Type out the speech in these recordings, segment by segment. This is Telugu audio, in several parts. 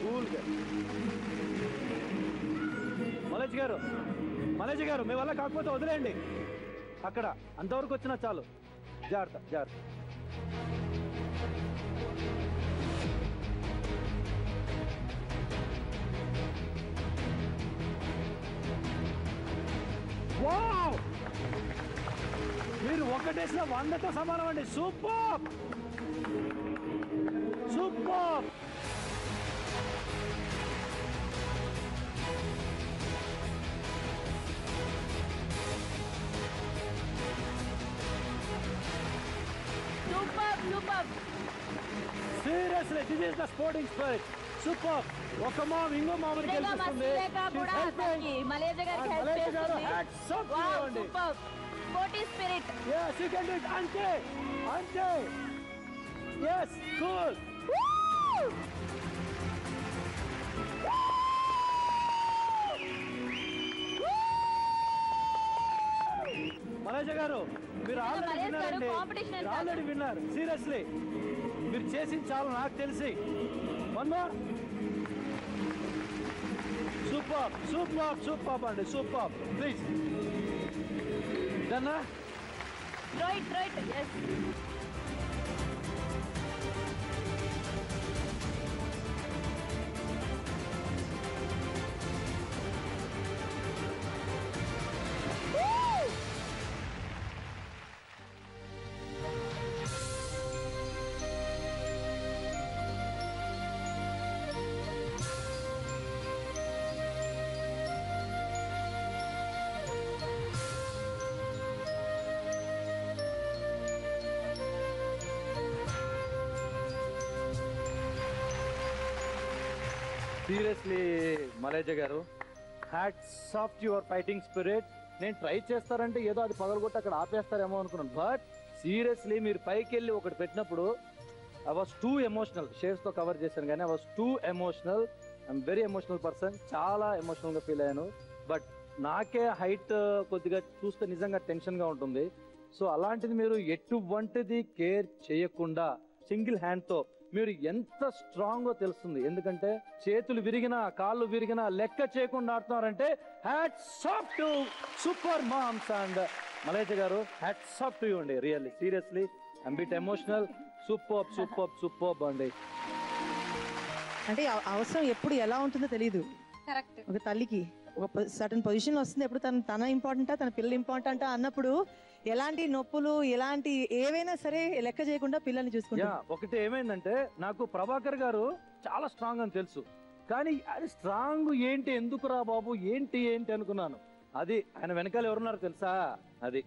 కూల్గా. మలేజ్ గారు మీ వల్ల కాకపోతే వదిలేయండి. అక్కడ అంతవరకు వచ్చినా చాలు. జాగ్రత్త జాగ్రత్త. వావ్, మీరు ఒకటేసిన 100తో సమానం అండి. Super super. Seriously, this is the sporting spirit. Super. ఒక మామ్ ఇంకో మామని గెలిపిస్తుంది. మలేజ్ గారు hats off to you అండి. Sportive spirit. Yes, you can do it. అంతే అంతే. Yes, cool. మలేజ్ గారు మీరు ఆల్రెడీ విన్నారు. సీరియస్లీ మీరు చేసింది చాలా నాకు తెలిసి. One more. Super super super అండి. సూపర్. ప్లీజ్ డన్నా. రైట్. yes. సీరియస్లీ మలేజ్ గారు, hats off to your fighting spirit. నేను ట్రై చేస్తారంటే ఏదో అది పగలగొట్టి అక్కడ ఆపేస్తారేమో అనుకున్నాను. బట్ సీరియస్లీ మీరు పైకి వెళ్ళి ఒకటి పెట్టినప్పుడు I was two emotional. Shares తో కవర్ చేశాను కానీ I was two emotional. I'm very emotional person. చాలా ఎమోషనల్ గా ఫీల్ అయ్యాను. బట్ నాకే హైట్ కొద్దిగా చూస్తే నిజంగా టెన్షన్ గా ఉంటుంది. సో అలాంటిది మీరు ఎటువంటిది కేర్ చేయకుండా సింగిల్ హ్యాండ్ తో మీరు ఎంత స్ట్రాంగ్ గా తెలుస్తుంది. ఎందుకంటే చేతులు విరిగినా కాళ్ళు విరిగినా లెక్క చేయకుండా ఆడుతున్నారంటే hats off to super moms and మలేజ్ గారు. హ్యాట్స్ ఆఫ్ టు యూ అండి. Really seriously I'm bit emotional. Super అండి. అంటే అవసరం ఎప్పుడు ఎలా ఉంటుందో తెలియదు. ఒక తల్లికి ఒక సర్టన్ పొజిషన్ వస్తుంది. ఎప్పుడు తన ఇంపార్టెంటా తన పిల్లలు ఇంపార్టెంటా అన్నప్పుడు ఎలాంటి నొప్పులు ఎలాంటి ఏవైనా సరే లెక్క చేయకుండా పిల్లల్ని చూసుకుంటా. ఒకటి ఏమైందంటే నాకు ప్రభాకర్ గారు చాలా స్ట్రాంగ్ అని తెలుసు. కానీ అది స్ట్రాంగ్ ఏంటి ఎందుకురా బాబు ఏంటి అనుకున్నాను. అది ఆయన వెనకాల ఎవరున్నారు తెలుసా? అది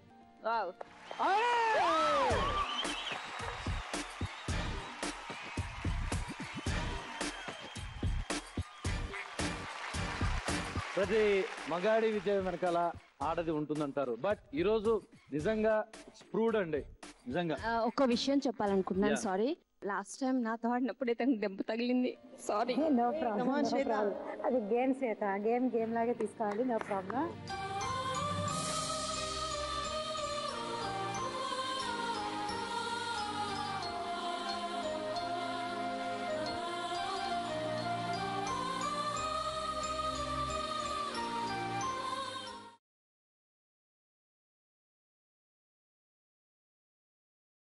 ప్రతి మగాడి విజయం వెనకాల ఆడది ఉంటుందంటారు. బట్ ఈ రోజు నిజంగా ప్రూవ్డ్ అండి. నిజంగా ఒక విషయం చెప్పాలనుకుంటున్నాను. సారీ, లాస్ట్ టైం నాతో ఆడినప్పుడు తనకు దెబ్బ తగిలింది. సారీ. No problem. అది గేమ్ చేత గేమ్ లాగే తీసుకోవాలి. No problem.